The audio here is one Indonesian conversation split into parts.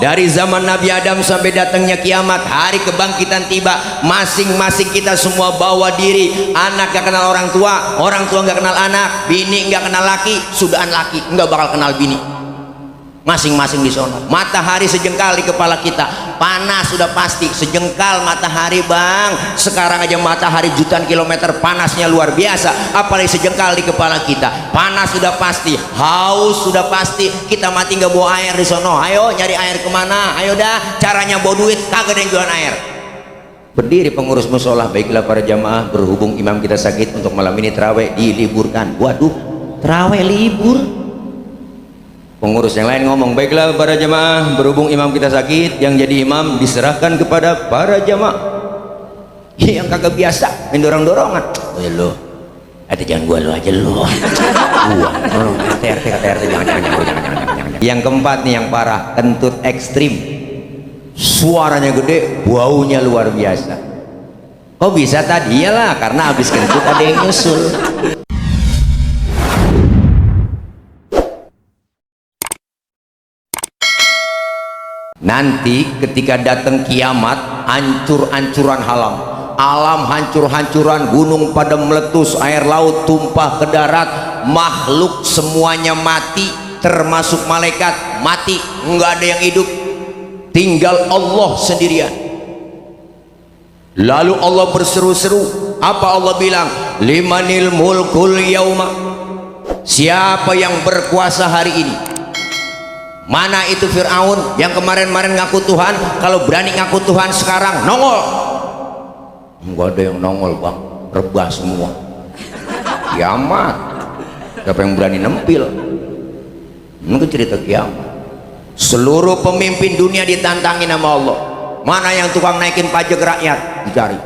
Dari zaman Nabi Adam sampai datangnya kiamat, hari kebangkitan tiba, masing-masing kita semua bawa diri. Anak gak kenal orang tua gak kenal anak, bini gak kenal laki, sudahan laki gak bakal kenal bini. Masing-masing di sono. Matahari sejengkal di kepala kita, panas sudah pasti. Sejengkal matahari bang, sekarang aja matahari jutaan kilometer, panasnya luar biasa, apalagi sejengkal di kepala kita. Panas sudah pasti, haus sudah pasti. Kita mati nggak bawa air di sono. Ayo nyari air kemana? Ayo dah, caranya bawa duit, kagak ada yang jualan air. Berdiri pengurus musola, baiklah para jamaah, berhubung imam kita sakit, untuk malam ini terawih diliburkan. Waduh, terawih libur. Pengurus yang lain ngomong, baiklah para jamaah, berhubung imam kita sakit, yang jadi imam diserahkan kepada para jamaah. Yang kagak biasa main dorong-dorongan. Oh ya lo, ada jangan gua lo aja lo. Gua, RT jangan. Yang keempat nih yang parah, kentut ekstrim. Suaranya gede, baunya luar biasa. Kok bisa tadi? Iyalah, karena habis kentut ada yang nyusul. Nanti ketika datang kiamat, hancur-hancuran alam hancur-hancuran, gunung pada meletus, air laut tumpah ke darat, makhluk semuanya mati, termasuk malaikat mati, nggak ada yang hidup, tinggal Allah sendirian. Lalu Allah berseru-seru, apa Allah bilang? Limanil mulkul yauma, siapa yang berkuasa hari ini? Mana itu Fir'aun yang kemarin-kemarin ngaku Tuhan? Kalau berani ngaku Tuhan sekarang nongol. Enggak ada yang nongol bang, rebah semua. Kiamat, siapa yang berani nempil? Ini cerita kiamat. Seluruh pemimpin dunia ditantangin sama Allah. Mana yang tukang naikin pajak rakyat? Dicari.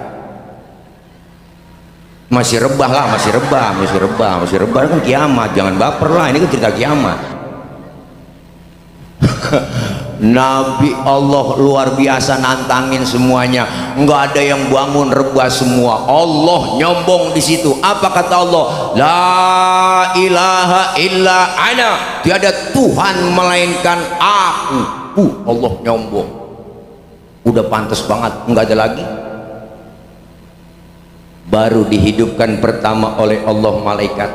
Masih rebah lah, masih rebah kan kiamat. Jangan baper lah, ini kan cerita kiamat. Nabi Allah luar biasa nantangin semuanya, nggak ada yang bangun, rebah semua. Allah nyombong di situ. Apa kata Allah? La ilaha illa ana, tiada Tuhan melainkan aku. Allah nyombong, udah pantas banget, nggak ada lagi. Baru dihidupkan pertama oleh Allah malaikat.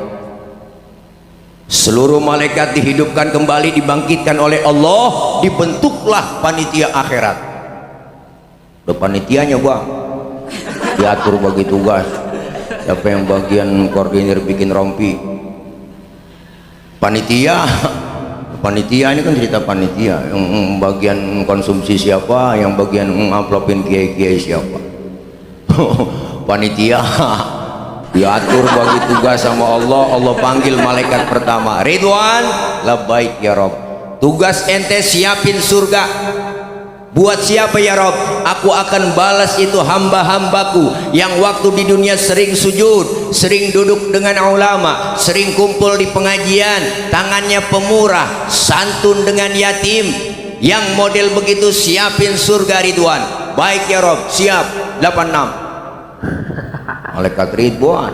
Seluruh malaikat dihidupkan kembali, dibangkitkan oleh Allah, dibentuklah panitia akhirat. Udah panitianya bang, diatur bagi tugas. Siapa yang bagian koordinir bikin rompi? Panitia ini kan cerita panitia. Yang bagian konsumsi siapa, yang bagian ngamplopin kiai-kiai siapa? Panitia diatur bagi tugas sama Allah. Allah panggil malaikat pertama, Ridwan, labbaik ya Rob, tugas ente siapin surga. Buat siapa ya Rob? Aku akan balas itu hamba-hambaku yang waktu di dunia sering sujud, sering duduk dengan ulama, sering kumpul di pengajian, tangannya pemurah, santun dengan yatim. Yang model begitu siapin surga Ridwan. Baik ya Rob, siap. 86 malaikat Ridwan.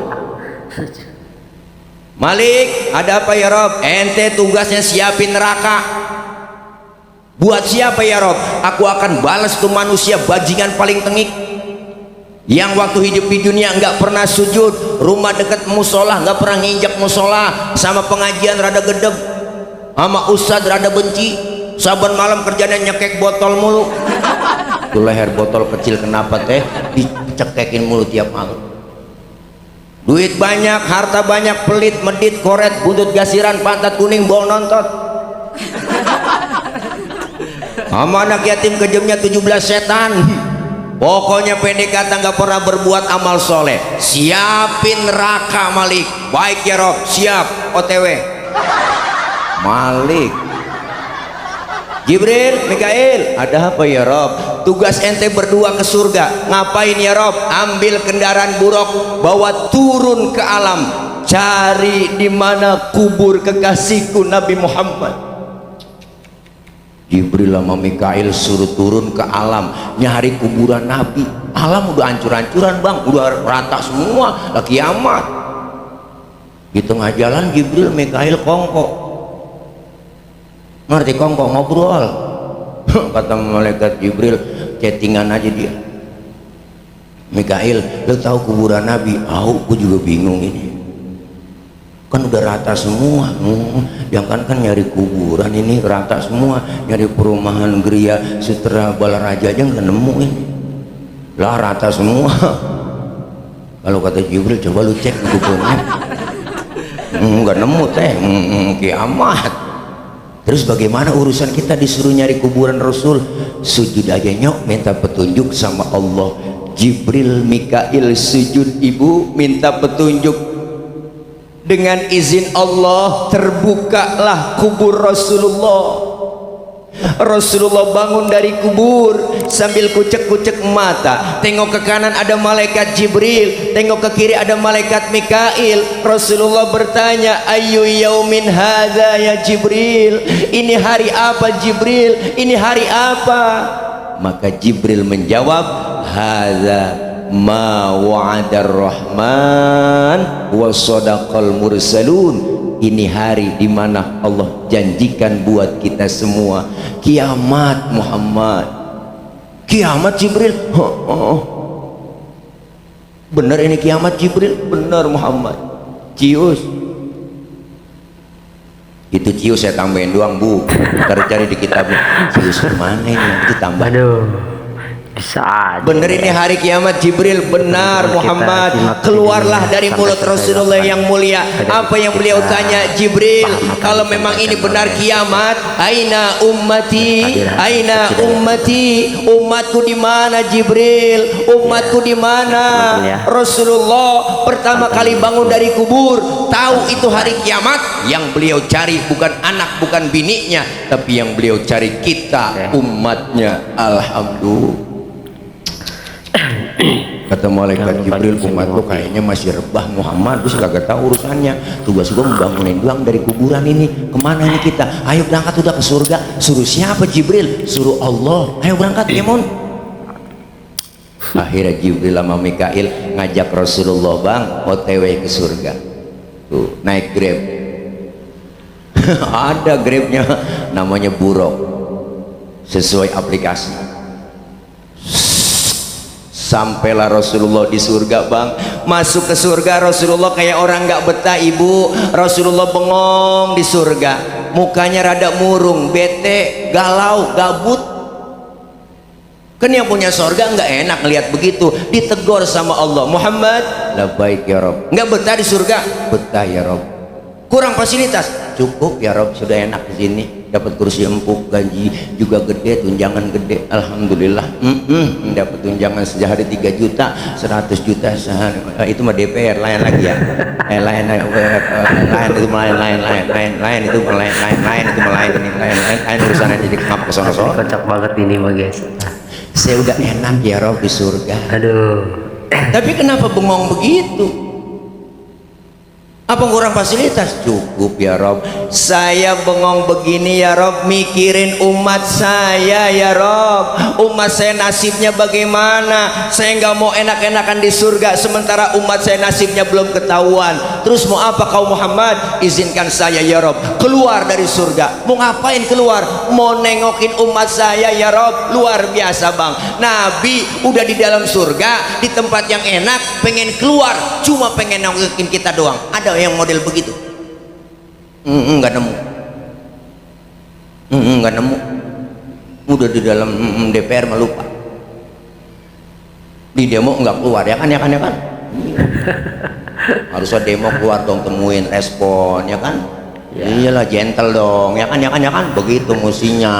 Malik, ada apa ya Rob? Ente tugasnya siapin neraka. Buat siapa ya Rob? Aku akan balas tuh manusia bajingan paling tengik, yang waktu hidup di dunia nggak pernah sujud, rumah dekat musola nggak pernah nginjak musola, sama pengajian rada gedeg, sama ustad rada benci, saban malam kerjanya nyekek botol mulu. Tuh leher botol kecil kenapa teh dicekekin mulu tiap malam. Duit banyak, harta banyak, pelit, medit, koret, buntut gasiran, pantat kuning, bol nontot. Sama anak yatim kejamnya 17 setan. Pokoknya pendek kata nggak pernah berbuat amal soleh. Siapin neraka Malik. Baik ya Rob, siap. OTW Malik. Jibril, Mikail, ada apa ya Rob? Tugas ente berdua ke surga. Ngapain ya Rob? Ambil kendaraan buruk, bawa turun ke alam, cari di mana kubur kekasihku Nabi Muhammad. Jibril sama Mikail suruh turun ke alam, nyari kuburan Nabi. Alam udah hancur-hancuran bang, udah rata semua, lah kiamat. Di tengah jalan Jibril, Mikail kongko. Ngerti kongko? Ngobrol. Kata malaikat Jibril, chattingan aja dia. Mikail, lo tahu kuburan Nabi? Aku juga bingung ini. Kan udah rata semua. Jangan kan nyari kuburan ini rata semua, nyari perumahan Gria Sutra Balaraja aja nggak nemu ini. Lah rata semua. Kalau kata Jibril, coba lu cek kuburannya. Nggak nemu teh. Kiamat. Terus bagaimana urusan kita disuruh nyari kuburan Rasul? Sujud aja nyok, minta petunjuk sama Allah. Jibril, Mikail sujud, ibu minta petunjuk. Dengan izin Allah terbukalah kubur Rasulullah. Rasulullah bangun dari kubur sambil kucek-kucek mata, tengok ke kanan ada malaikat Jibril, tengok ke kiri ada malaikat Mikail. Rasulullah bertanya, ayu yaumin hadza ya Jibril, ini hari apa Jibril, ini hari apa? Maka Jibril menjawab, hadza ma wa'adar rahman wa sadaqal mursalun. Ini hari di mana Allah janjikan buat kita semua kiamat. Muhammad, kiamat Jibril. Benar ini kiamat Jibril? Benar Muhammad. Cius itu, cius saya tambahin doang bu, cari-cari di kitab. Cius kemana ini? Itu tambah. Aduh, bisa bener ini hari kiamat Jibril. Benar Muhammad. Keluarlah dari mulut Rasulullah yang mulia. Apa yang beliau tanya? Jibril, kalau memang ini benar kiamat, aina ummati, aina ummati, umatku di mana Jibril, umatku di mana? Rasulullah pertama kali bangun dari kubur, tahu itu hari kiamat. Yang beliau cari bukan anak, bukan bininya, tapi yang beliau cari kita, umatnya. Alhamdulillah. Kata malaikat Jibril, umat lu kayaknya masih rebah Muhammad, terus kagak tahu urusannya. Tugas gua membangunin doang dari kuburan ini. Kemana ini kita? Ayo berangkat udah ke surga. Suruh siapa Jibril? Suruh Allah. Ayo berangkat ya mon. Akhirnya Jibril sama Mikail ngajak Rasulullah, bang OTW ke surga. Tuh naik Grab. Ada Grabnya, namanya Buruk, sesuai aplikasi. Sampailah Rasulullah di surga bang. Masuk ke surga Rasulullah kayak orang nggak betah ibu. Rasulullah bengong di surga, mukanya rada murung, bete, galau, gabut. Kan yang punya surga nggak enak ngelihat begitu. Ditegur sama Allah, Muhammad, labbaik ya Rob. Nggak betah di surga? Betah ya Rob. Kurang fasilitas? Cukup ya Rob, sudah enak di sini. Dapat kursi empuk, gaji juga gede, tunjangan gede, alhamdulillah. Dapat tunjangan sehari 3 juta, 100 juta sehari. Itu mah DPR, lain lagi ya. Lain itu lain urusannya. Jadi ngap ke sono. Kocak banget ini mah guys. Saya udah enak ya Rob di surga. Aduh. Tapi kenapa bengong begitu? Apa kurang fasilitas? Cukup ya Rob. Saya bengong begini ya Rob, mikirin umat saya ya Rob. Umat saya nasibnya bagaimana? Saya nggak mau enak-enakan di surga, sementara umat saya nasibnya belum ketahuan. Terus mau apa kau Muhammad? Izinkan saya ya Rob keluar dari surga. Mau ngapain keluar? Mau nengokin umat saya ya Rob. Luar biasa bang, Nabi udah di dalam surga, di tempat yang enak, pengen keluar, cuma pengen nengokin kita doang. Ada yang model begitu? Nggak nemu. Nggak nemu. Udah di dalam DPR melupa. Di demo nggak keluar ya kan? Harusnya demo keluar dong, temuin respon ya kan? Ya. Iyalah gentle dong ya kan? Begitu musinya.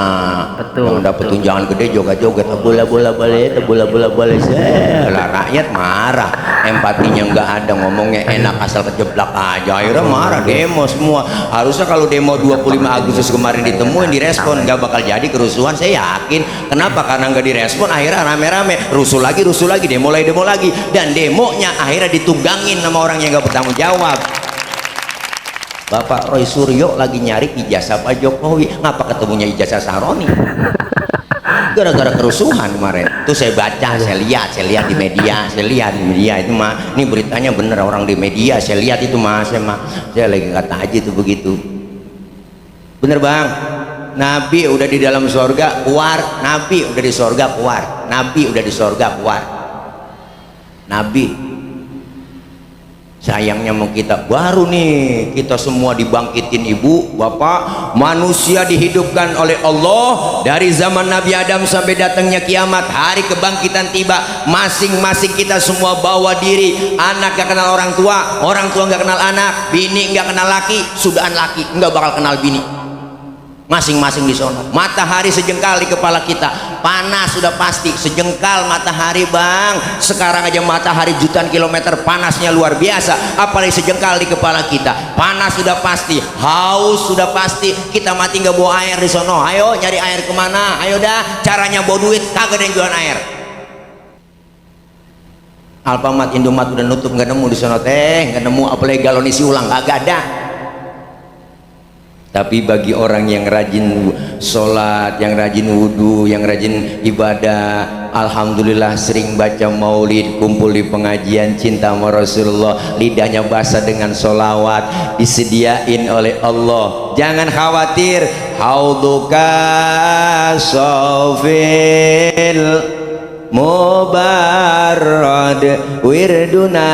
Betul. Yang dapat tunjangan gede joget-joget, bola balik lah, rakyat marah, empatinya nggak ada, ngomongnya enak asal kejeblak aja, akhirnya marah, demo semua. Harusnya kalau demo 25 Agustus kemarin ditemuin, direspon, nggak bakal jadi kerusuhan, saya yakin. Kenapa? Karena nggak direspon, akhirnya rame-rame rusuh lagi, demo lagi, dan demonya akhirnya ditunggangin sama orang yang nggak bertanggung jawab. Bapak Roy Suryo lagi nyari ijazah Pak Jokowi, ngapa ketemunya ijazah Saroni? Gara-gara kerusuhan kemarin. Tuh saya baca, saya lihat di media, itu mah. Ini beritanya bener, orang di media, saya lihat itu mah, saya lagi kata aja itu begitu. Bener bang? Nabi udah di dalam surga keluar, Nabi udah di surga keluar, Nabi udah di surga keluar. Nabi, sayangnya mau kita baru nih, kita semua dibangkitin ibu bapak, manusia dihidupkan oleh Allah dari zaman Nabi Adam sampai datangnya kiamat, hari kebangkitan tiba, masing-masing kita semua bawa diri, anak gak kenal orang tua gak kenal anak, bini gak kenal laki, sudahan laki nggak bakal kenal bini, masing-masing di sono. Matahari sejengkal di kepala kita, panas sudah pasti, sejengkal matahari bang. Sekarang aja matahari jutaan kilometer, panasnya luar biasa, apalagi sejengkal di kepala kita. Panas sudah pasti, haus sudah pasti. Kita mati nggak bawa air di sono, ayo nyari air kemana? Ayo dah, caranya bawa duit, kagak ada yang jualan air. Alfamart, Indomaret udah nutup, nggak nemu di sono teh, nggak nemu, apalagi galon isi ulang kagak ada. Tapi bagi orang yang rajin sholat, yang rajin wudhu, yang rajin ibadah, alhamdulillah sering baca maulid, kumpul di pengajian, cinta sama Rasulullah, lidahnya basah dengan sholawat, disediain oleh Allah. Jangan khawatir, hauduka sofil mubarrad wirduna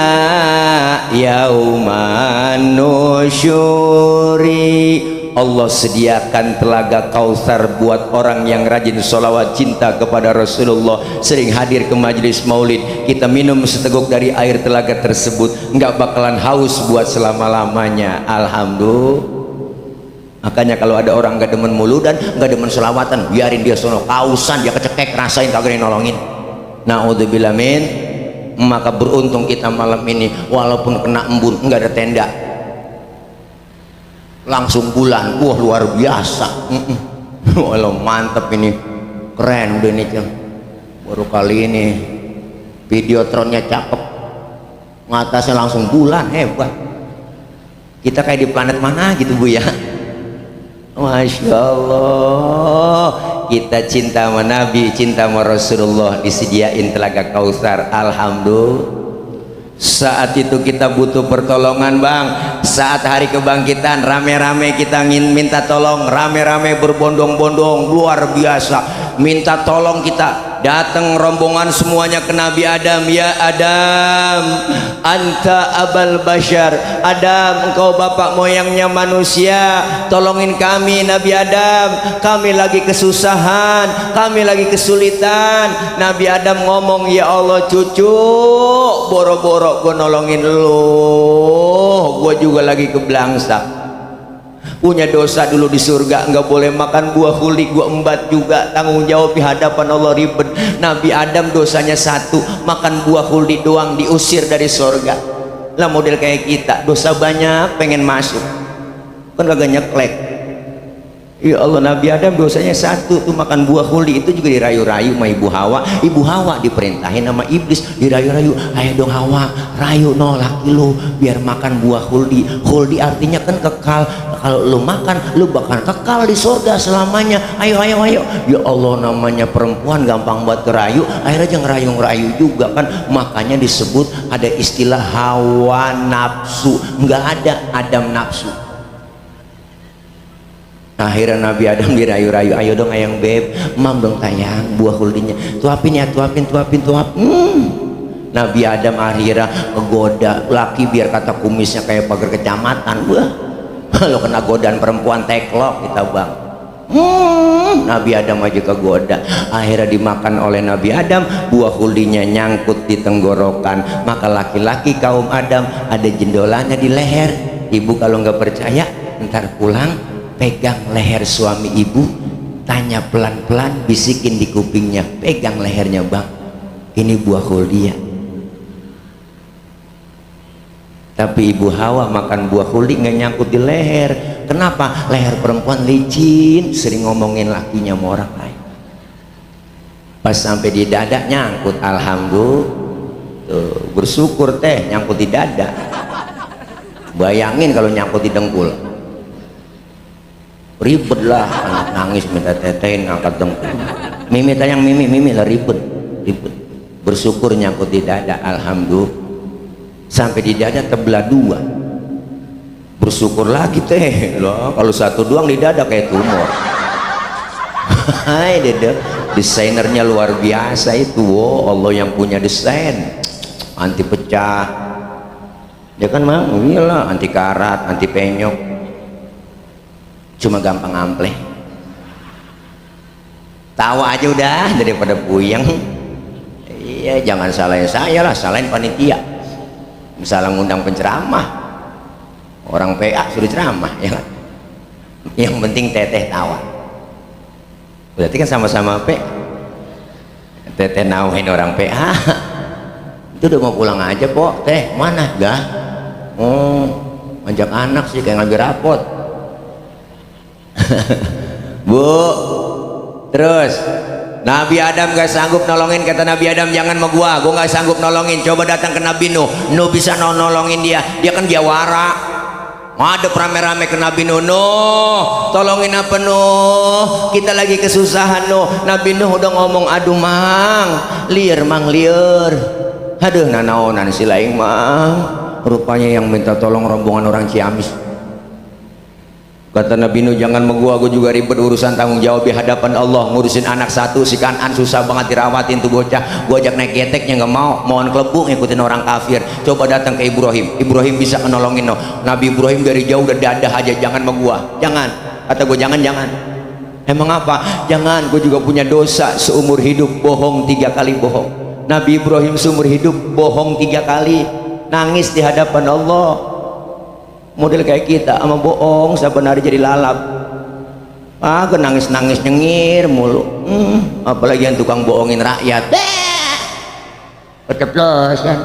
yauman nusyuri. Allah sediakan telaga Kautsar buat orang yang rajin sholawat, cinta kepada Rasulullah, sering hadir ke majelis maulid. Kita minum seteguk dari air telaga tersebut, nggak bakalan haus buat selama-lamanya. Alhamdulillah. Makanya kalau ada orang nggak demen muludan, nggak demen sholawatan, biarin dia sono, kausan dia kecekek, rasain kagak nolongin. Naudzubillah min. Maka beruntung kita malam ini, walaupun kena embun nggak ada tenda, langsung bulan, wah luar biasa. Walau mantep ini, keren udah ini Cang. Baru kali ini videotronnya cakep, ngatasnya langsung bulan, hebat. Kita kayak di planet mana gitu Bu ya. Masya Allah, kita cinta sama Nabi, cinta sama Rasulullah, disediain telaga Kautsar. Alhamdulillah. Saat itu kita butuh pertolongan bang, saat hari kebangkitan rame-rame kita ingin minta tolong, rame-rame berbondong-bondong luar biasa minta tolong. Kita datang rombongan semuanya ke Nabi Adam. Ya Adam, anta abal bashar, Adam engkau bapak moyangnya manusia, tolongin kami Nabi Adam, kami lagi kesusahan, kami lagi kesulitan. Nabi Adam ngomong, ya Allah cucu, boro-boro gue nolongin lu, gue juga lagi keblangsak, punya dosa dulu di surga, nggak boleh makan buah huli, gue embat juga, tanggung jawab di hadapan Allah ribet. Nabi Adam dosanya satu, makan buah huli doang, diusir dari surga. Lah model kayak kita, dosa banyak pengen masuk, kan kagak nyeklek. Ya Allah, Nabi Adam dosanya satu tuh, makan buah huli, itu juga dirayu-rayu sama ibu Hawa. Ibu Hawa diperintahin sama iblis, dirayu-rayu, ayo dong Hawa, rayu no laki lu biar makan buah huli. Huli artinya kan kekal, kalau lu makan lu bakal kekal di surga selamanya. Ayo ayo ayo. Ya Allah, namanya perempuan gampang buat kerayu, akhirnya ngerayu-ngerayu juga kan. Makanya disebut ada istilah hawa nafsu, nggak ada Adam nafsu. Akhirnya Nabi Adam dirayu-rayu, ayo dong ayang beb, mam dong tayang buah hulinya, tuapin ya, tuapin. Nabi Adam akhirnya ngegoda laki biar kata kumisnya kayak pagar kecamatan. Wah, kalau kena godaan perempuan teklok kita bang. Nabi Adam aja kegoda, akhirnya dimakan oleh Nabi Adam, buah hulinya nyangkut di tenggorokan. Maka laki-laki kaum Adam ada jendolannya di leher. Ibu kalau nggak percaya, ntar pulang pegang leher suami ibu, tanya pelan-pelan, bisikin di kupingnya, pegang lehernya bang, ini buah hulia. Tapi ibu Hawa makan buah huli nggak nyangkut di leher. Kenapa? Leher perempuan licin, sering ngomongin lakinya sama orang lain. Pas sampai di dada nyangkut, alhamdulillah. Tuh, bersyukur teh nyangkut di dada. Bayangin kalau nyangkut di dengkul, ribet lah, anak nangis minta tetein, ngangkat dengkul, mimi tayang mimi lah, ribet. Bersyukur nyangkut di dada, alhamdulillah. Sampai di dada terbelah dua, bersyukur lagi teh loh. Kalau satu doang di dada kayak tumor. Hai dede, desainernya luar biasa itu. Oh, Allah yang punya desain, anti pecah. Dia kan mau, iyalah, anti karat, anti penyok. Cuma gampang ampleh. Tawa aja udah daripada puyeng. Iya, jangan salahin saya lah, salahin panitia. Misalnya ngundang penceramah, orang PA suruh ceramah, ya kan? Yang penting teteh tawa. Berarti kan sama-sama PA. Teteh nawain orang PA. Itu udah mau pulang aja, Pok. Teh, mana? Gak? Oh, ngajak anak sih kayak ngambil rapot. Bu, terus Nabi Adam gak sanggup nolongin, kata Nabi Adam, jangan sama gua gak sanggup nolongin. Coba datang ke Nabi Nuh, Nuh bisa nolongin dia kan jawara. Ngadep rame-rame ke Nabi Nuh, Nuh tolongin apa Nuh, kita lagi kesusahan Nuh. Nabi Nuh udah ngomong, aduh mang liar, aduh nanaonan si laing mang, rupanya yang minta tolong rombongan orang Ciamis. Kata Nabi Nuh, jangan sama gua juga ribet urusan tanggung jawab di hadapan Allah. Ngurusin anak satu si Kanan susah banget dirawatin tuh bocah. Gua ajak naik geteknya nggak mau, mohon kelebu ngikutin orang kafir. Coba datang ke Ibrahim, Ibrahim bisa nolongin no. Nabi Ibrahim dari jauh udah dadah aja, jangan sama gua, jangan. Kata gua jangan. Emang apa? Jangan, gua juga punya dosa seumur hidup, bohong 3 kali bohong. Nabi Ibrahim seumur hidup bohong 3 kali, nangis di hadapan Allah. Model kayak kita sama bohong sebenarnya jadi lalap. Nangis nyengir mulu. Apalagi yang tukang bohongin rakyat. Keceplosan.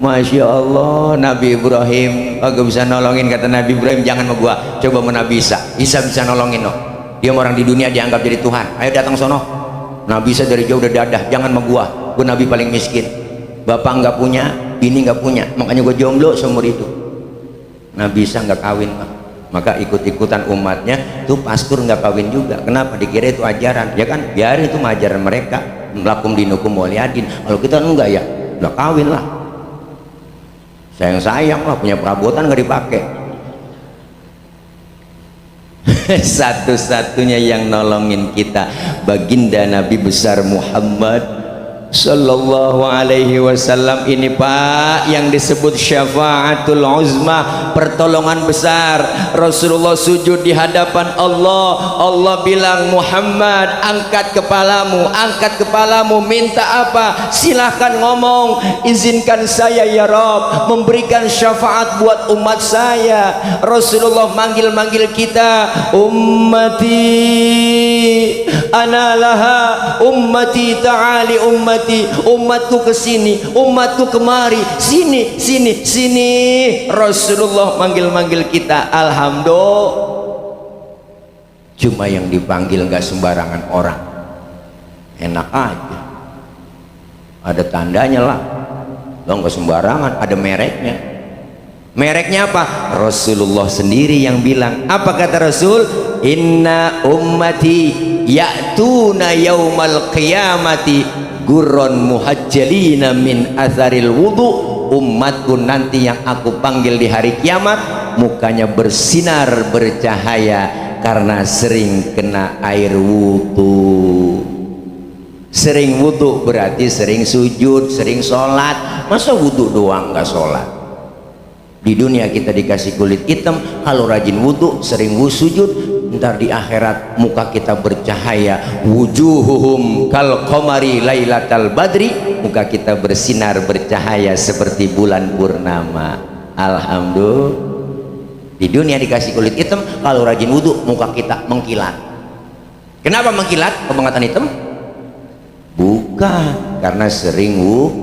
Masya Allah, Nabi Ibrahim kagak bisa nolongin. Kata Nabi Ibrahim, jangan sama gua, coba sama Nabi Isa. Isa bisa nolongin no. Dia orang di dunia dianggap jadi Tuhan. Ayo datang sono. Nabi Isa dari jauh udah dadah, jangan sama gua Nabi paling miskin. Bapak nggak punya, bini nggak punya, makanya gua jomblo seumur hidup. Nabi Isa nggak kawin, maka ikut-ikutan umatnya tuh pastur nggak kawin juga. Kenapa? Dikira itu ajaran, ya kan? Biarin itu ajaran mereka, lakum dinukum waliyadin. Kalau kita enggak ya udah kawin lah, sayang lah, punya perabotan nggak dipakai. Satu-satunya yang nolongin kita baginda Nabi besar Muhammad Sallallahu alaihi wasallam ini Pak, yang disebut syafaatul uzma, pertolongan besar. Rasulullah sujud di hadapan Allah. Allah bilang, Muhammad angkat kepalamu, minta apa? Silahkan ngomong. Izinkan saya ya Rob memberikan syafaat buat umat saya. Rasulullah manggil kita, ummati analaha, ummati ta'ali, umatku kesini, umatku kemari, sini. Rasulullah manggil kita. Alhamdulillah, cuma yang dipanggil nggak sembarangan orang, enak aja, ada tandanya lah. Lo nggak sembarangan, ada mereknya. Mereknya apa? Rasulullah sendiri yang bilang. Apa kata Rasul? Inna ummati ya'tuna yaumal qiyamati gurron muhajjalina min atharil wudu. Umatku nanti yang aku panggil di hari kiamat mukanya bersinar bercahaya karena sering kena air wudu. Sering wudu berarti sering sujud, sering sholat. Masa wudu doang nggak sholat? Di dunia kita dikasih kulit hitam, kalau rajin wudu, sering sujud, ntar di akhirat muka kita bercahaya. Wujuhuhum kal qamari lailatal badri, muka kita bersinar bercahaya seperti bulan purnama. Alhamdulillah. Di dunia dikasih kulit hitam, kalau rajin wudu muka kita mengkilat. Kenapa mengkilat? Kebangatan hitam? Bukan, karena sering wudu.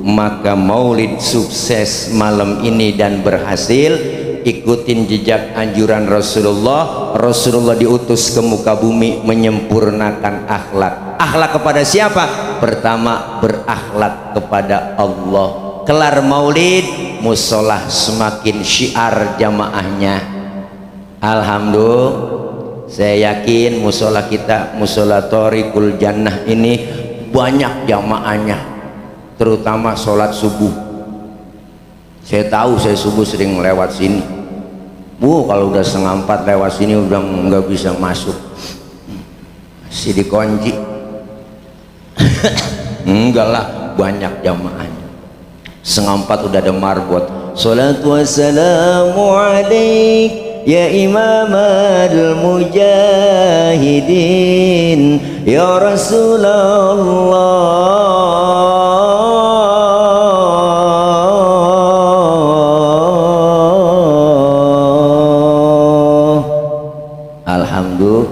Maka maulid sukses malam ini dan berhasil. Ikutin jejak anjuran Rasulullah. Rasulullah diutus ke muka bumi menyempurnakan akhlak. Akhlak kepada siapa? Pertama, berakhlak kepada Allah. Kelar maulid, musolah semakin syiar jamaahnya. Alhamdulillah. Saya yakin musola kita, musola Thoriqul Jannah ini banyak jamaahnya, terutama sholat subuh. Saya tahu, saya subuh sering lewat sini. Kalau udah 3:30 lewat sini udah nggak bisa masuk. si dikunci. Enggak lah, banyak jamaahnya. 3:30 udah ada marbot. Salatu wassalamu alaik ya imamal mujahidin ya Rasulullah. Alhamdulillah,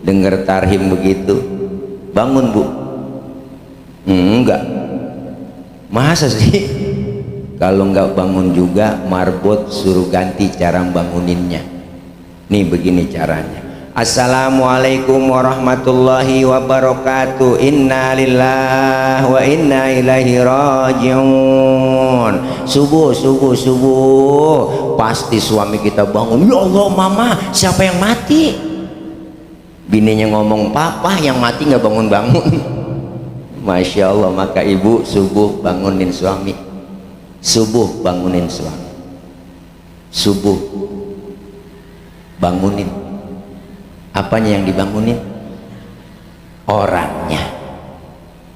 dengar tarhim begitu bangun bu. Enggak, masa sih? Kalau enggak bangun juga marbot suruh ganti cara banguninnya. Nih begini caranya. Assalamualaikum warahmatullahi wabarakatuh. Inna lillahi wa inna ilaihi rajiun. Subuh subuh subuh, pasti suami kita bangun. Ya Allah mama, siapa yang mati? Bininya ngomong papa yang mati, nggak bangun-bangun. Masya Allah. Maka ibu subuh bangunin suami, subuh bangunin suami, subuh bangunin. Apanya yang dibangunin? Orangnya.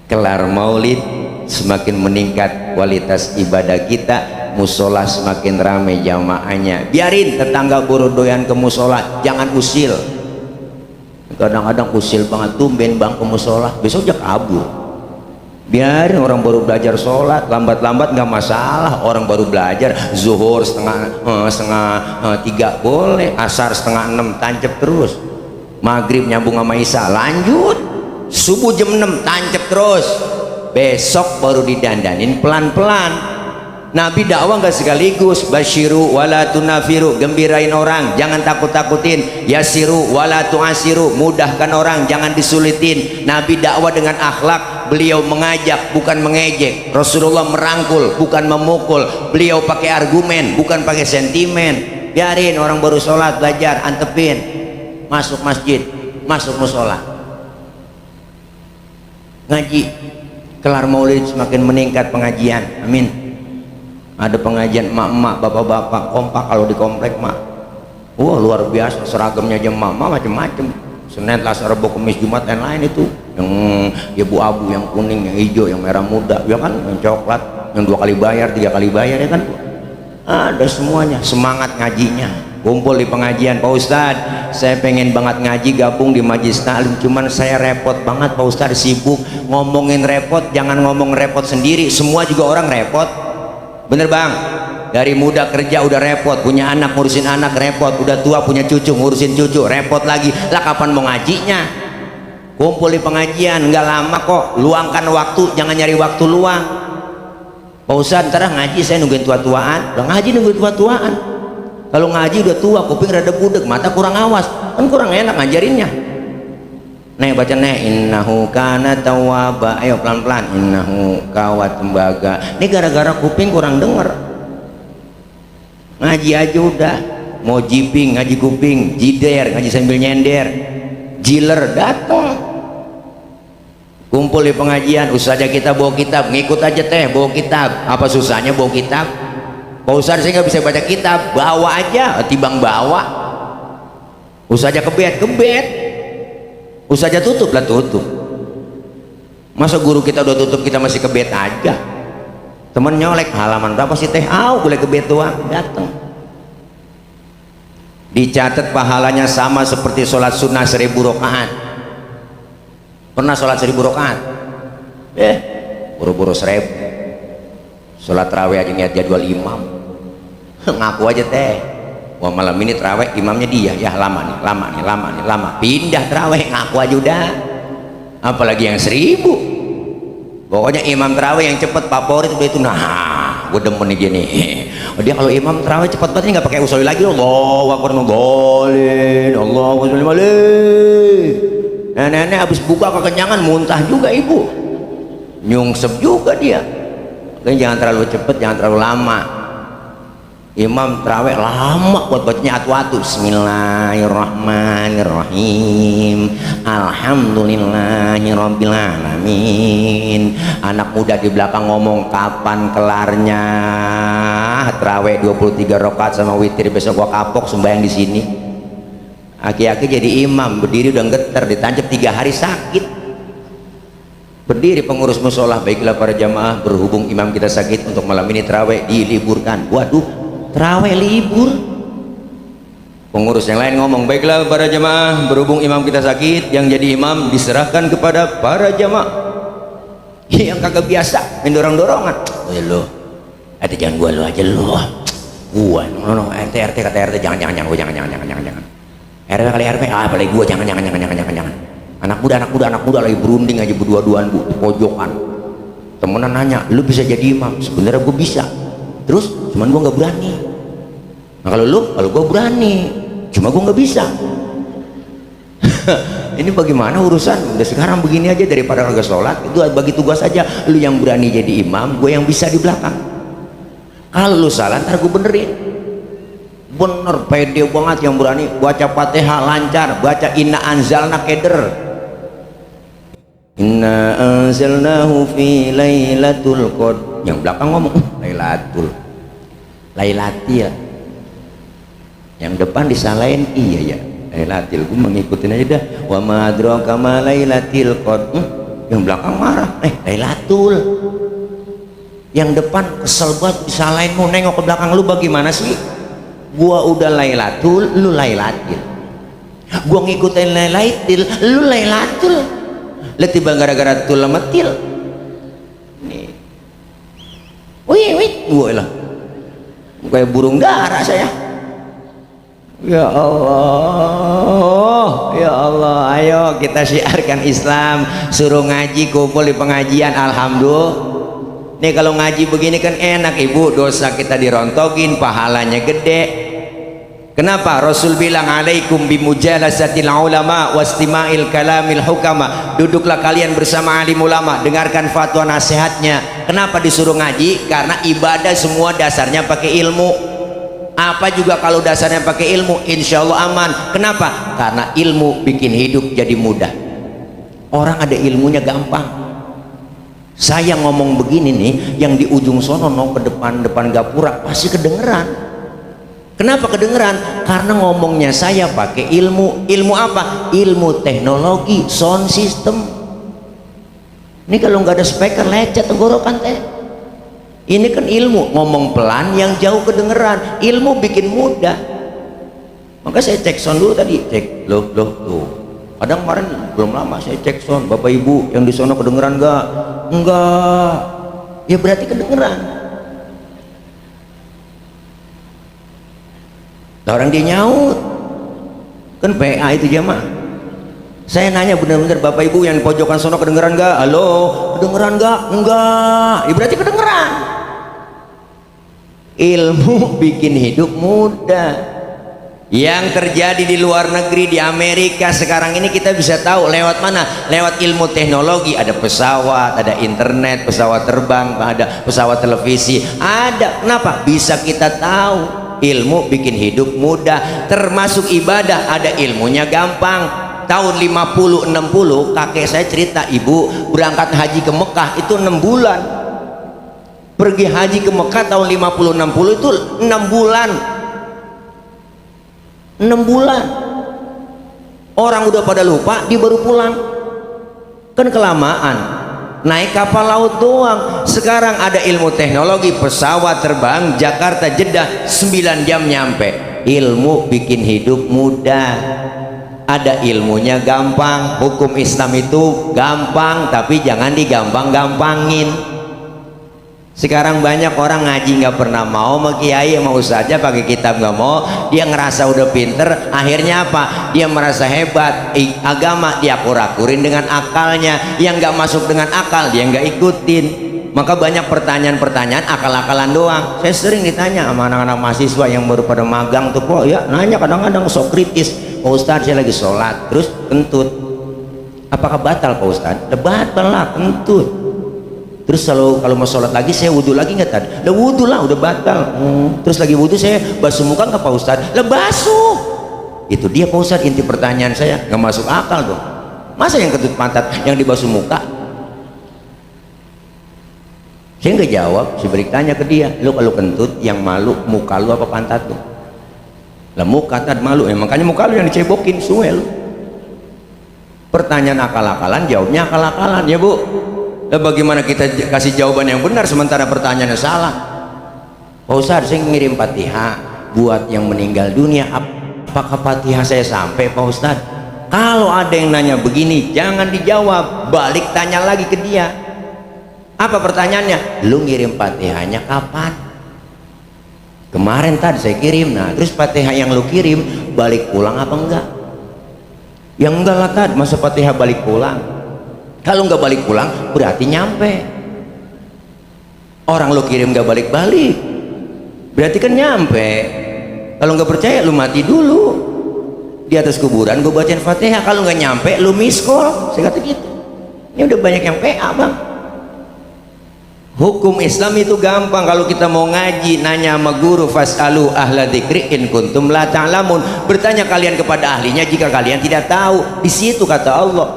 Kelar maulid semakin meningkat kualitas ibadah kita, musola semakin ramai jamaahnya. Biarin tetangga buru doyan ke musola, jangan usil. Kadang-kadang usil banget, tumben bang ke musola, besok jak kabur. Biarin orang baru belajar sholat, lambat-lambat nggak masalah. Orang baru belajar zuhur setengah 3 boleh, asar setengah 6 tancap terus, maghrib nyambung sama isya lanjut, subuh jam 6 tancap terus, besok baru didandanin pelan-pelan. Nabi dakwah nggak sekaligus. Basyiru wala tunafiru, gembirain orang, jangan takut-takutin. Yasiru wala tuasiru, mudahkan orang, jangan disulitin. Nabi dakwah dengan akhlak, beliau mengajak bukan mengejek. Rasulullah merangkul bukan memukul, beliau pakai argumen bukan pakai sentimen. Biarin orang baru sholat belajar, antepin, masuk masjid, masuk musola, ngaji. Kelar maulid semakin meningkat pengajian, amin. Ada pengajian emak-emak, bapak-bapak kompak kalau di komplek mak. Wah luar biasa, seragamnya aja emak-emak macem-macem. Senin, Selasa, Rabu, Kamis, Jumat, lain-lain itu. Yang ya abu-abu, yang kuning, yang hijau, yang merah muda, ya kan, yang coklat, yang 2 kali bayar, 3 kali bayar, ya kan. Ada semuanya, semangat ngajinya. Kumpul di pengajian, Pak Ustadz, saya pengen banget ngaji, gabung di Majelis Taklim, cuman saya repot banget Pak Ustadz, sibuk. Ngomongin repot, jangan ngomong repot sendiri, semua juga orang repot. Bener bang, dari muda kerja udah repot, punya anak ngurusin anak repot, udah tua punya cucu ngurusin cucu repot lagi. Lah kapan mau ngajinya? Kumpul di pengajian nggak lama kok, luangkan waktu, jangan nyari waktu luang. Pak Ustadz ntar ngaji saya nungguin tua-tuaan. Udah ngaji nungguin tua-tuaan, kalau ngaji udah tua, kuping rada budek, mata kurang awas, kan kurang enak ngajarinnya. Nih baca nih, innahu kana tawwaba. Ayo pelan-pelan, innahu kawat tembaga. Ini gara-gara kuping kurang denger. Ngaji aja udah, mau jiping ngaji kuping, jider ngaji sambil nyender, jiler datang. Kumpul di pengajian, ustazah kita bawa kitab, ngikut aja teh, bawa kitab. Apa susahnya bawa kitab? Pak Ustadz saya nggak bisa baca kitab, bawa aja, tibang bawa. Ustazah kebet, Ustazah tutup lah tutup. Masa guru kita udah tutup kita masih kebet aja? Temen nyolek, halaman berapa sih teh? Boleh kebet doang, datang. Dicatat pahalanya sama seperti sholat sunnah 1000 rakaat. Pernah sholat 1000 rakaat? Buru-buru 1000. Sholat tarawih aja lihat jadwal imam. Ngaku aja teh. Wah malam ini terawih imamnya dia, ya lama nih, lama. Pindah terawih, ngaku aja udah. Apalagi yang 1000. Pokoknya imam terawih yang cepet favorit udah itu. Nah, gue demen nih gini. Dia kalau imam terawih cepet banget nggak pakai usul lagi. Allahu akbar golin, Allahu akbar. Nenek habis buka kekenyangan muntah juga ibu. Nyungsep juga dia. Makanya jangan terlalu cepet, jangan terlalu lama. Imam terawih lama buat bacanya atu-atu. Bismillahirrahmanirrahim, alhamdulillahirabbil alamin. Anak muda di belakang ngomong kapan kelarnya terawih 23 rakaat sama witir, besok gua kapok sembahyang di sini. aki-aki jadi imam, berdiri udah getar, ditancap 3 hari sakit. Berdiri pengurus musola, baiklah para jamaah, berhubung imam kita sakit untuk malam ini terawih diliburkan. Waduh, terawih libur. Pengurus yang lain ngomong, baiklah para jamaah, berhubung imam kita sakit, yang jadi imam diserahkan kepada para jamaah. Yang kagak biasa main dorong-dorongan. Oh ya lo, jangan gua lo aja lo. Gua, no, RT kata RT jangan. RW kali RW, apalagi gua jangan. Anak muda lagi berunding aja berdua-duaan bu, di pojokan. Temenan nanya, lu bisa jadi imam? Sebenarnya gua bisa. Terus, cuman gua nggak berani. Nah kalau gua berani, cuma gua nggak bisa. Ini bagaimana urusan? Udah sekarang begini aja, daripada kagak sholat, itu bagi tugas aja. Lu yang berani jadi imam, gue yang bisa di belakang. Kalau lu salah, ntar gue benerin. Bener, pede banget yang berani. Baca Fatihah lancar, baca inna anzalna keder. Inna anzalnahu fi lailatul qadr. Yang belakang ngomong lailatil. Yang depan disalahin, iya ya lailatil. Gue mengikutin aja dah. Wa ma adraka ma lailatil qadr. Yang belakang marah, lailatul. Yang depan kesel banget disalahin, mau nengok ke belakang, lu bagaimana sih? Gua udah lailatul, lu lailatil. Gua ngikutin lailatil, lu lailatul. Letibang gara-gara tul lemetil. Nih. Wih, gua lah. Kayak burung dara saya. Ya Allah, ya Allah, ayo kita syiarkan Islam, suruh ngaji, kumpul di pengajian. Alhamdulillah. Nih kalau ngaji begini kan enak ibu, dosa kita dirontokin, pahalanya gede. Kenapa? Rasul bilang alaikum bimujalasatil ulama wastima'il kalamil hukama. Duduklah kalian bersama alim ulama, dengarkan fatwa nasihatnya. Kenapa disuruh ngaji? Karena ibadah semua dasarnya pakai ilmu. Apa juga kalau dasarnya pakai ilmu, insya Allah aman. Kenapa? Karena ilmu bikin hidup jadi mudah. Orang ada ilmunya gampang. Saya ngomong begini nih, yang di ujung sono ke depan gapura pasti kedengeran. Kenapa kedengeran? Karena ngomongnya saya pakai ilmu. Ilmu apa? Ilmu teknologi, sound system. Ini kalau nggak ada speaker lecet tenggorokan teh. Ini kan ilmu, ngomong pelan yang jauh kedengeran. Ilmu bikin mudah. Maka saya cek sound dulu tadi, cek loh tuh. Kadang kemarin belum lama saya cek sound, bapak ibu yang di sono kedengeran nggak? Enggak. Ya berarti kedengeran. Orang dia nyaut, kan PA itu jamaah. Saya nanya benar-benar bapak ibu yang di pojokan sono kedengeran nggak? Halo, kedengeran nggak? Enggak. Ya berarti kedengeran. Ilmu bikin hidup mudah. Yang terjadi di luar negeri, di Amerika sekarang ini kita bisa tahu lewat mana? Lewat ilmu teknologi. Ada pesawat, ada internet, pesawat terbang, ada pesawat televisi, ada. Kenapa? Bisa kita tahu. Ilmu bikin hidup mudah. Termasuk ibadah, ada ilmunya gampang. Tahun 50-60 kakek saya cerita, ibu berangkat haji ke Mekah itu 6 bulan. Pergi haji ke Mekah tahun 50-60 itu 6 bulan. 6 bulan. Orang udah pada lupa, dia baru pulang. Kan kelamaan. Naik kapal laut doang. Sekarang ada ilmu teknologi, pesawat terbang Jakarta Jeddah 9 jam nyampe. Ilmu bikin hidup mudah. Ada ilmunya gampang. Hukum Islam itu gampang, tapi jangan digampang-gampangin. Sekarang banyak orang ngaji nggak pernah mau, sama kiai sama ustaznya pakai kitab nggak mau. Dia ngerasa udah pinter, akhirnya apa? Dia merasa hebat. Agama dia akur-akurin dengan akalnya. Yang nggak masuk dengan akal dia nggak ikutin. Maka banyak pertanyaan-pertanyaan akal-akalan doang. Saya sering ditanya sama anak-anak mahasiswa yang baru pada magang tuh, kok ya nanya kadang-kadang sok kritis. Pak Ustadz saya lagi sholat terus kentut, apakah batal Pak Ustadz? Batal lah, kentut. Terus kalau mau sholat lagi saya wudhu lagi nggak tadi? Udah wudhu lah, udah batal. Terus lagi wudhu saya basuh muka nggak Pak Ustadz? Lah basuh. Itu dia Pak Ustadz, inti pertanyaan saya. Nggak masuk akal dong. Masa yang kentut pantat yang dibasuh muka? Saya nggak jawab. Saya beri tanya ke dia, lu kalau kentut yang malu muka lu apa pantat lu? lah muka tad malu makanya muka lu yang dicebokin suel. Pertanyaan akal-akalan, jawabnya akal-akalan ya Bu. Lah bagaimana kita kasih jawaban yang benar sementara pertanyaannya salah? Pak Ustadz, saya ngirim Fatihah buat yang meninggal dunia, apakah Fatihah saya sampai Pak Ustadz? Kalau ada yang nanya begini jangan dijawab, balik tanya lagi ke dia. Apa pertanyaannya? Lu ngirim Fatihahnya kapan? Kemarin tadi saya kirim. Nah terus Fatihah yang lu kirim balik pulang apa enggak? Yang enggak lah tadi, masa Fatihah balik pulang? Kalau enggak balik pulang berarti nyampe. Orang lu kirim enggak balik-balik berarti kan nyampe. Kalau enggak percaya lu mati dulu di atas kuburan, gue bacain Fatihah. Kalau enggak nyampe lu miss call, saya kata gitu. Ini udah banyak yang PA bang. Hukum Islam itu gampang. Kalau kita mau ngaji nanya sama guru, fasalu ahla dzikri in kuntum la ta'lamun, bertanya kalian kepada ahlinya jika kalian tidak tahu. Di situ kata Allah,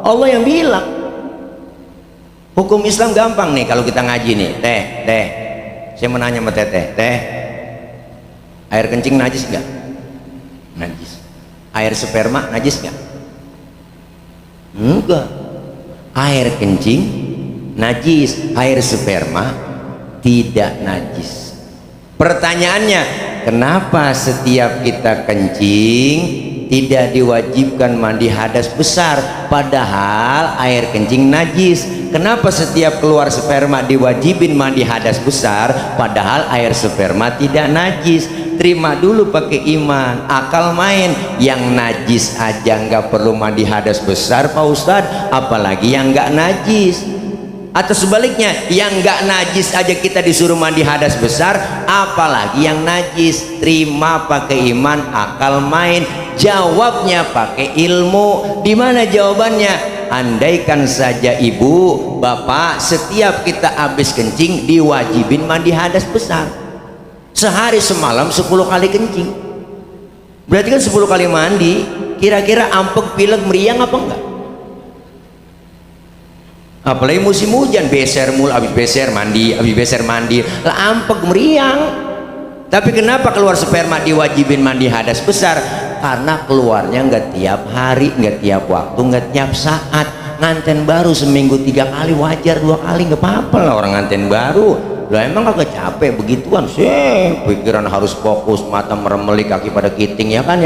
Allah yang bilang. Hukum Islam gampang nih. Kalau kita ngaji nih, teh saya mau nanya sama teh, air kencing najis nggak? Najis. Air sperma najis nggak? Enggak. Air kencing najis, air sperma tidak najis. Pertanyaannya, kenapa setiap kita kencing tidak diwajibkan mandi hadas besar padahal air kencing najis? Kenapa setiap keluar sperma diwajibin mandi hadas besar padahal air sperma tidak najis? Terima dulu pakai iman, akal main. Yang najis aja nggak perlu mandi hadas besar Pak Ustadz, apalagi yang nggak najis. Atau sebaliknya, yang nggak najis aja kita disuruh mandi hadas besar, apalagi yang najis. Terima pakai iman, akal main. Jawabnya pakai ilmu. Di mana jawabannya? Andaikan saja ibu, bapak, setiap kita habis kencing diwajibin mandi hadas besar. Sehari semalam 10 kali kencing. Berarti kan 10 kali mandi. Kira-kira ampek, pilek, meriang apa enggak? Apalagi musim hujan, beser mul, habis beser mandi lah ampek meriang. Tapi kenapa keluar sperma diwajibin mandi hadas besar? Karena keluarnya nggak tiap hari, nggak tiap waktu, nggak tiap saat. Nganten baru seminggu 3 kali wajar, 2 kali nggak apa-apa lah orang nganten baru. Lah emang kagak capek begituan sih? Pikiran harus fokus, mata meremeli, kaki pada kiting, ya kan?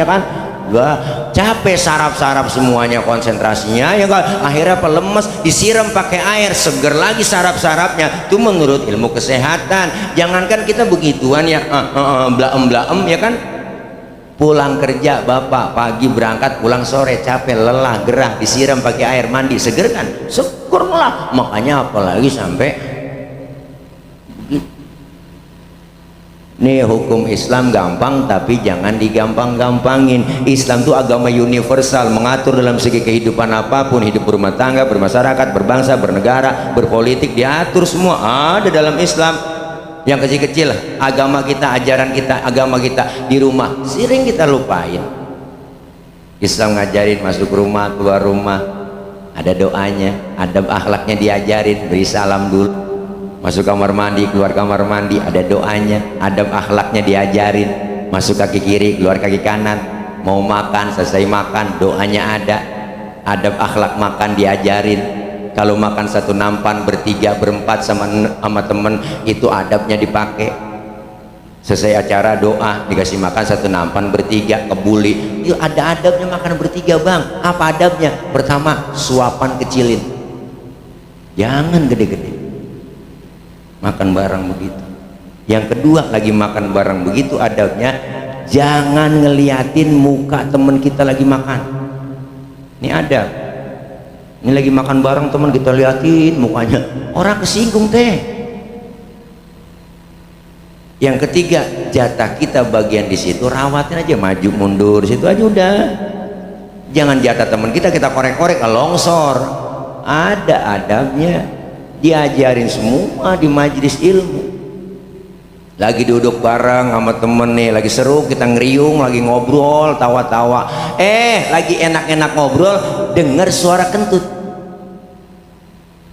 Gak capek, saraf-saraf semuanya konsentrasinya ya kan, akhirnya apa, lemes, disiram pakai air seger lagi saraf-sarafnya. Itu menurut ilmu kesehatan. Jangankan kita begituan ya, blaem ya kan. Pulang kerja bapak pagi berangkat, pulang sore capek, lelah, gerah, disiram pakai air mandi, seger kan, seger lah. Makanya apalagi sampai nih, hukum Islam gampang tapi jangan digampang-gampangin. Islam itu agama universal, mengatur dalam segi kehidupan apapun, hidup berumah tangga, bermasyarakat, berbangsa, bernegara, berpolitik, diatur semua ada dalam Islam. Yang kecil-kecil agama kita, ajaran kita, agama kita di rumah sering kita lupain. Islam ngajarin masuk rumah, keluar rumah ada doanya, adab akhlaknya diajarin, beri salam dulu. Masuk kamar mandi, keluar kamar mandi ada doanya, adab akhlaknya diajarin. Masuk kaki kiri, keluar kaki kanan. Mau makan, selesai makan doanya ada, adab akhlak makan diajarin. Kalau makan satu nampan, bertiga, berempat sama temen, itu adabnya dipakai. Selesai acara doa, dikasih makan satu nampan bertiga, kebuli. Itu ada adabnya makan bertiga bang. Apa adabnya? Pertama, suapan kecilin, jangan gede-gede makan barang begitu. Yang kedua, lagi makan barang begitu adabnya jangan ngeliatin muka temen kita lagi makan. Ini adab. Ini lagi makan bareng temen kita liatin mukanya, orang kesinggung teh. Yang ketiga, jatah kita bagian di situ rawatin aja, maju mundur situ aja udah. Jangan jatah temen kita korek-korek longsor. Ada adabnya, diajarin semua di majelis ilmu. Lagi duduk bareng sama temen nih, lagi seru, kita ngeriung, lagi ngobrol, tawa-tawa, lagi enak-enak ngobrol, denger suara kentut.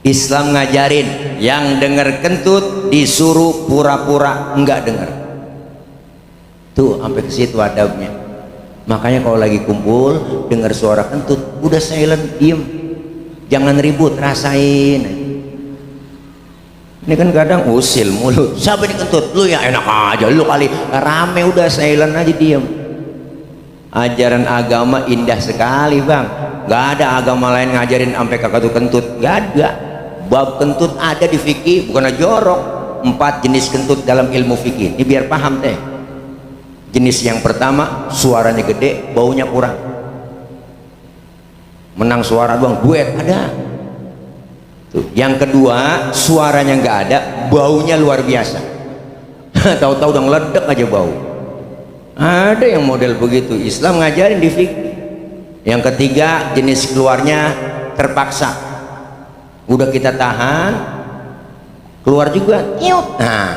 Islam ngajarin yang denger kentut disuruh pura-pura enggak denger. Tuh sampai ke situ adabnya. Makanya kalau lagi kumpul dengar suara kentut, udah silent, diem, jangan ribut, rasain. Ini kan kadang usil mulut, siapa ini kentut? Lu ya, enak aja lu kali, rame, udah silent aja, diem. Ajaran agama indah sekali bang, gak ada agama lain ngajarin sampai kakak tuh kentut, gak ada. Bab kentut ada di fikih, bukan jorok. 4 jenis kentut dalam ilmu fikih, ini biar paham teh. Jenis yang pertama, suaranya gede, baunya kurang, menang suara doang, duet ada. Tuh. Yang kedua, suaranya nggak ada, baunya luar biasa. Tahu-tahu udah ngeledek aja bau. Ada yang model begitu, Islam ngajarin di fikih. Yang ketiga, jenis keluarnya terpaksa, udah kita tahan, keluar juga, nyut. Nah,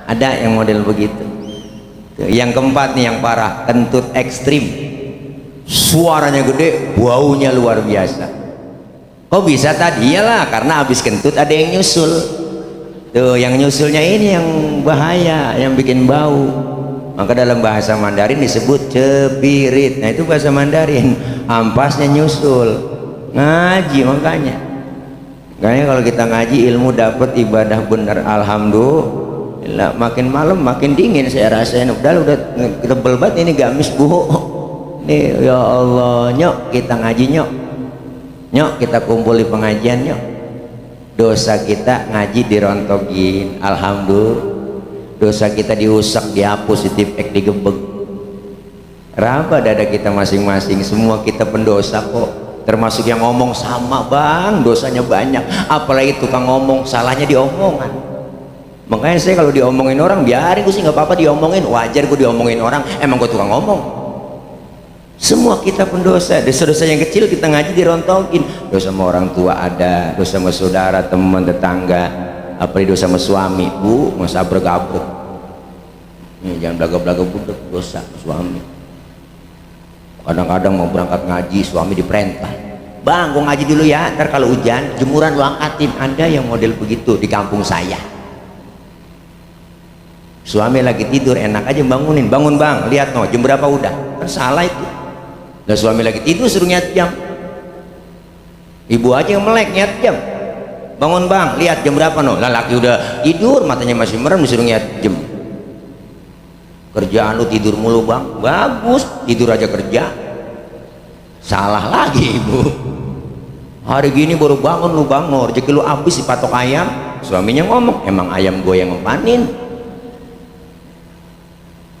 ada yang model begitu. Yang keempat nih yang parah, kentut ekstrim, suaranya gede, baunya luar biasa. Kok bisa tadi? Iyalah karena habis kentut ada yang nyusul. Tuh yang nyusulnya ini yang bahaya, yang bikin bau. Maka dalam bahasa Mandarin disebut cepirit. Nah itu bahasa Mandarin, ampasnya nyusul. Ngaji makanya kalau kita ngaji ilmu dapat, ibadah bener, alhamdulillah. Makin malam makin dingin saya rasain. Udah tebel banget ini gamis bu. Nih ya Allah, nyok kita ngaji nyok kita kumpul di pengajian nyok. Dosa kita ngaji dirontokin, alhamdulillah. Dosa kita diusak, dihapus, ditipek, digebek. Raba dada kita masing-masing, semua kita pendosa kok. Termasuk yang ngomong sama bang, dosanya banyak. Apalagi tukang ngomong, salahnya diomongan. Makanya saya kalau diomongin orang biarin, gue sih nggak apa-apa diomongin, wajar gue diomongin orang, emang gue tukang ngomong. Semua kita pendosa, dosa-dosa yang kecil kita ngaji dirontokin. Dosa sama orang tua ada, dosa sama saudara, teman, tetangga, apalagi dosa sama suami, bu, masa bergabrek. Jangan belaga-belaga budek, dosa sama suami. Kadang-kadang mau berangkat ngaji, suami diperintah, bang gue ngaji dulu ya, ntar kalau hujan jemuran lu angkatin. Ada yang model begitu di kampung saya. Suami lagi tidur enak aja bangunin, bangun bang, lihat no jam berapa udah, kan salah itu. Dan suami lagi tidur suruh nyiat jam, ibu aja yang melek nyiat jam. Bangun bang, lihat jam berapa no, lah laki udah tidur matanya masih merem disuruh nyiat jam. Kerjaan lu tidur mulu bang, bagus tidur aja kerja, salah lagi ibu. Hari gini baru bangun lu bang, no rezeki lu habis dipatok ayam. Suaminya ngomong, emang ayam gue yang ngepanin.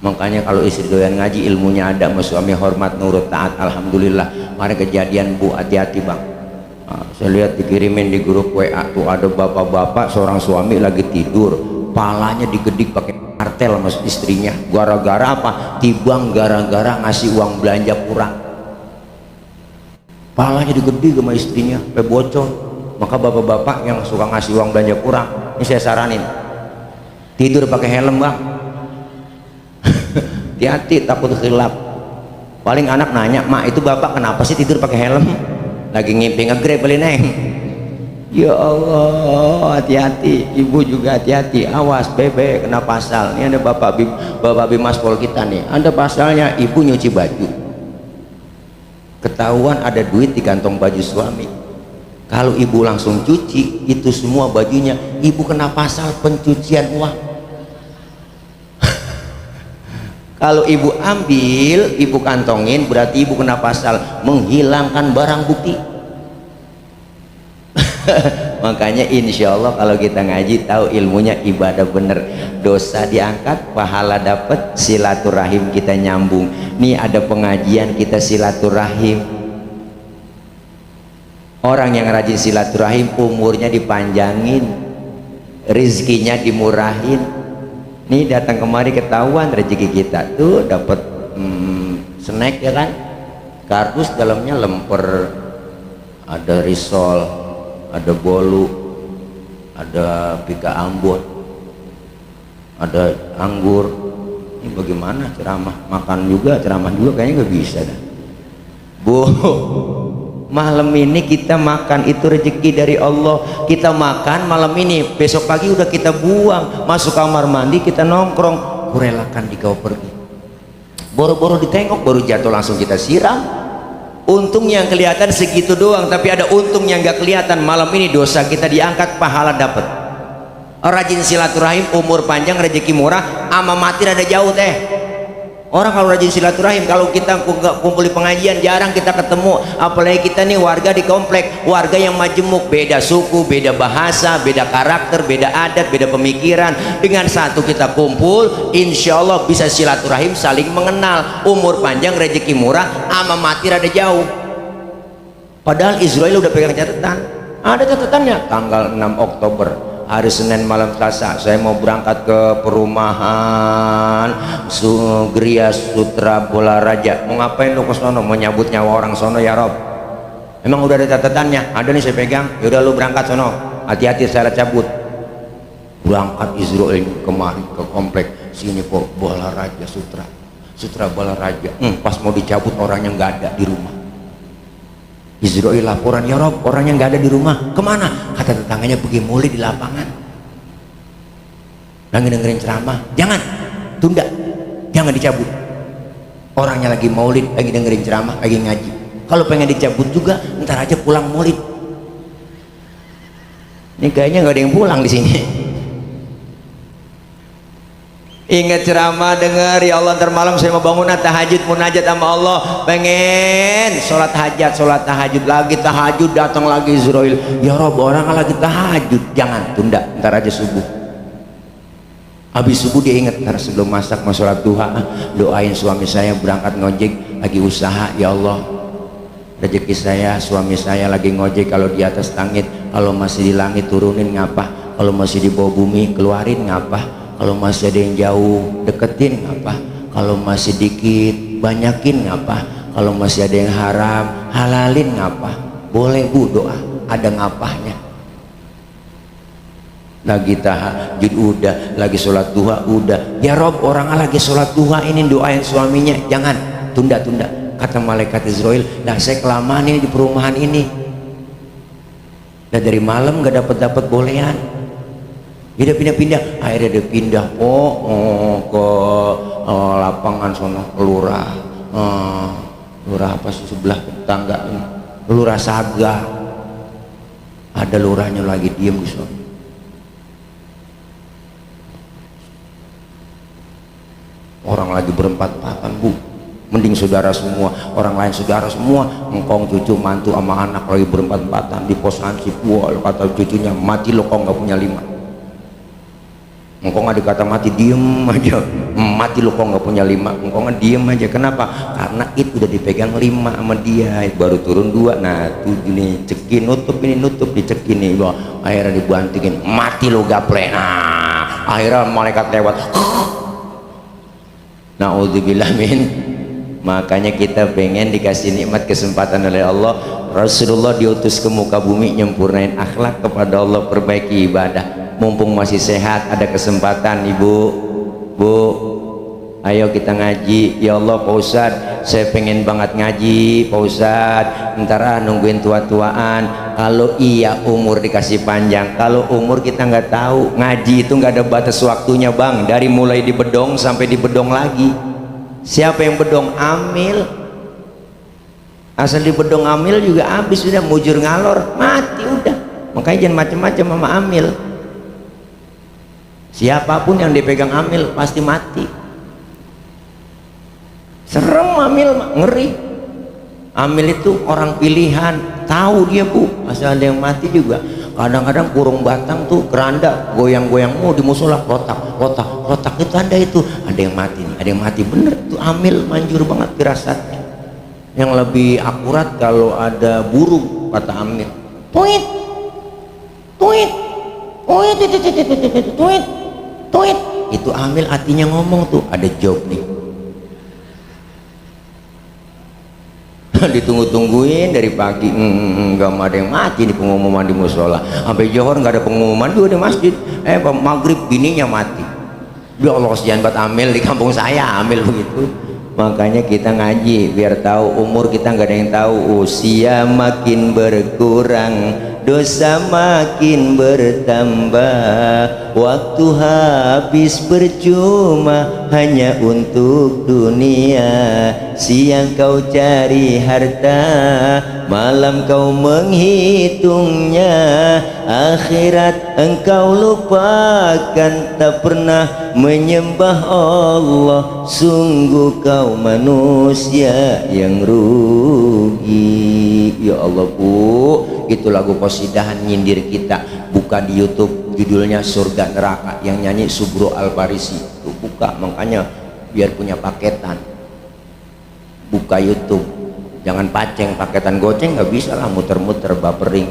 Makanya kalau istri doyan ngaji, ilmunya ada, sama suami hormat, nurut, taat, alhamdulillah. Mari kejadian bu, hati-hati bang. Nah, saya lihat dikirimin di grup WA tuh ada bapak-bapak, seorang suami lagi tidur, palanya digedik pakai martel sama istrinya. Gara-gara apa? Tibang gara-gara ngasih uang belanja kurang. Palanya digedik sama istrinya, sampai bocor. Maka bapak-bapak yang suka ngasih uang belanja kurang, ini saya saranin, tidur pakai helm bang. Hati-hati takut khilaf. Paling anak nanya, mak itu bapak kenapa sih tidur pakai helm? Lagi ngimpi ngegrab beli neng. Ya Allah, hati-hati. Ibu juga hati-hati, awas bebek kena pasal. Ini ada bapak bimas pol kita nih, ada pasalnya. Ibu nyuci baju, ketahuan ada duit di kantong baju suami. Kalau ibu langsung cuci itu semua bajunya, ibu kena pasal pencucian uang. Kalau ibu ambil, ibu kantongin, berarti ibu kena pasal menghilangkan barang bukti. Makanya insya Allah kalau kita ngaji tahu ilmunya, ibadah bener, dosa diangkat, pahala dapat, silaturahim kita nyambung. Nih ada pengajian kita silaturahim. Orang yang rajin silaturahim umurnya dipanjangin, rizkinya dimurahin. Nih datang kemari ketahuan rezeki kita tuh dapat snack ya kan, kardus dalamnya lemper, ada risol, ada bolu, ada pika ambon, ada anggur. Ini bagaimana ceramah makan juga, ceramah juga kayaknya nggak bisa dah bu. Malam ini kita makan itu rezeki dari Allah. Kita makan malam ini, besok pagi udah kita buang, masuk kamar mandi kita nongkrong. Kurelakan di kau pergi. boro-boro ditengok baru jatuh langsung kita siram. Untung yang kelihatan segitu doang, tapi ada untung yang nggak kelihatan. Malam ini dosa kita diangkat, pahala dapat. Rajin silaturahim, umur panjang, rezeki murah, ama mati rada jauh teh. Orang kalau rajin silaturahim, kalau kita kumpul di pengajian jarang kita ketemu, apalagi kita nih warga di komplek, warga yang majemuk, beda suku, beda bahasa, beda karakter, beda adat, beda pemikiran. Dengan satu kita kumpul, insya Allah bisa silaturahim, saling mengenal, umur panjang, rezeki murah, ama mati rada jauh. Padahal Israel udah pegang catatan, ada catatannya, tanggal 6 Oktober hari Senin malam Selasa saya mau berangkat ke perumahan Gria Sutra Bola Raja. Mau ngapain lu ke sono? Mau nyabut nyawa orang sono ya Rob? Emang udah ada catatannya? Ada nih saya pegang. Yaudah lu berangkat sono, hati-hati saya cabut. Berangkat Israel kemari ke komplek sini kok Bola Raja Sutra Bola Raja. Pas mau dicabut orangnya nggak ada di rumah. Israel laporan, ya Rob, orangnya nggak ada di rumah. Kemana? Kata tetangganya pergi mulai di lapangan, lagi dengerin ceramah. Jangan, tunda, jangan dicabut. Orangnya lagi maulid, lagi dengerin ceramah, lagi ngaji. Kalau pengen dicabut juga, ntar aja pulang maulid. Ini kayaknya nggak ada yang pulang di sini. Ingat ceramah, dengar, ya Allah ntar malam saya mau bangun tahajud, munajat sama Allah, pengen sholat tahajud lagi, tahajud datang lagi Israel, ya Rob orang lagi tahajud, jangan, tunda, ntar aja subuh. Habis subuh dia ingat, ntar sebelum masak mau sholat duha, doain suami saya berangkat ngojek, lagi usaha, ya Allah rezeki saya, suami saya lagi ngojek, kalau di atas langit, kalau masih di langit turunin ngapa, kalau masih di bawah bumi keluarin ngapa, kalau masih ada yang jauh deketin ngapa, kalau masih dikit banyakin ngapa, kalau masih ada yang haram halalin ngapa. Boleh Bu doa, ada ngapahnya. Lagi tahajud udah, lagi sholat duha udah, ya Rob orang lagi sholat duha ini doain suaminya, jangan, tunda. Kata malaikat Israel, nah saya kelamaan ini di perumahan ini, nah dari malam gak dapat bolehan. Dia pindah-pindah, akhirnya dia pindah ke lapangan sono, lurah apa sih sebelah tetangga ini, lurah Saga. Ada lurahnya lagi diem di sono. Orang lagi berempat-empatan Bu, mending saudara semua, orang lain saudara semua, engkong cucu mantu sama anak lagi berempat-empatan di pos ansip. Wah kata cucunya, mati lo kok nggak punya 5. Engkau nggak dikata mati, diem aja. Mati lu kok nggak punya 5. Engkau nggak diem aja. Kenapa? Karena itu udah dipegang 5 sama dia, baru turun 2. Nah 7 nih cekin, nutup ini, nutup dicekin nih. Wah, akhirnya dibantingin, mati lu gaple. Nah akhirnya malaikat lewat. Na'udzubillah min. Makanya kita pengen dikasih nikmat kesempatan oleh Allah. Rasulullah diutus ke muka bumi nyempurnain akhlak kepada Allah, perbaiki ibadah. Mumpung masih sehat, ada kesempatan Ibu, Bu, ayo kita ngaji. Ya Allah Pak Ustadz, saya pengen banget ngaji Pak Ustadz, ntar nungguin tua-tuaan. Kalau iya umur dikasih panjang, kalau umur kita nggak tahu. Ngaji itu nggak ada batas waktunya Bang, dari mulai di bedong sampai di bedong lagi. Siapa yang bedong? Amil. Asal di bedong amil juga habis, sudah mujur ngalor, mati udah. Makanya jangan macam-macam sama amil. Siapapun yang dipegang amil pasti mati. Serem amil, ngeri. Amil itu orang pilihan, tahu dia Bu, asal ada yang mati juga. Kadang-kadang kurung batang tuh keranda goyang-goyang mau di musola, rotak itu ada yang mati nih, ada yang mati bener tuh. Amil manjur banget firasatnya. Yang lebih akurat kalau ada burung, kata amil, tuit itu amil artinya ngomong tuh, ada job nih. Ditunggu-tungguin dari pagi, nggak ada yang mati di pengumuman di musola. Sampai Johor nggak ada pengumuman juga di masjid. Maghrib bininya mati. Ya Allah kesian banget amil di kampung saya, amil begitu. Makanya kita ngaji biar tahu umur kita, nggak ada yang tahu. Usia makin berkurang, dosa makin bertambah, waktu habis percuma hanya untuk dunia. Siang kau cari harta, malam kau menghitungnya, akhirat engkau lupakan, tak pernah menyembah Allah. Sungguh kau manusia yang rugi. Ya Allah Bu, itu lagu qasidahan nyindir kita. Buka di YouTube, judulnya Surga Neraka, yang nyanyi Subro Al-Farisi. Tuh buka, makanya biar punya paketan. Buka YouTube, jangan paceng, paketan goceng nggak bisa lah, muter-muter bapering.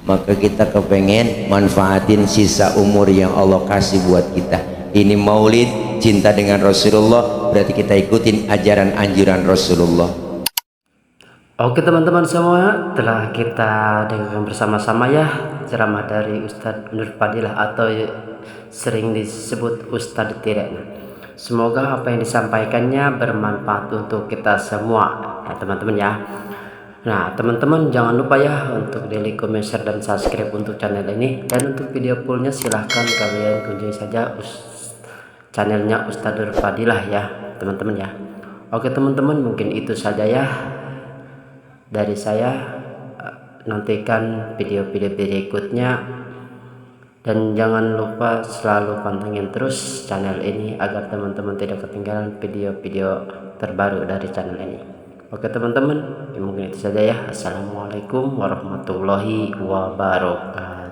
Maka kita kepengen manfaatin sisa umur yang Allah kasih buat kita. Ini maulid, cinta dengan Rasulullah, berarti kita ikutin ajaran anjuran Rasulullah. Oke teman-teman semua, telah kita dengarkan bersama-sama ya ceramah dari Ustadz Nur Fadilah atau sering disebut Ustadz Tirek. Semoga apa yang disampaikannya bermanfaat untuk kita semua ya teman-teman ya. Nah teman-teman jangan lupa ya untuk di like, comment, share, dan subscribe untuk channel ini. Dan untuk video fullnya silahkan kalian kunjungi saja channelnya Ustadz Nur Fadilah ya teman-teman ya. Oke teman-teman, mungkin itu saja ya dari saya. Nantikan video-video berikutnya dan jangan lupa selalu pantengin terus channel ini agar teman-teman tidak ketinggalan video-video terbaru dari channel ini. Oke teman-teman, mungkin itu saja ya. Assalamualaikum warahmatullahi wabarakatuh.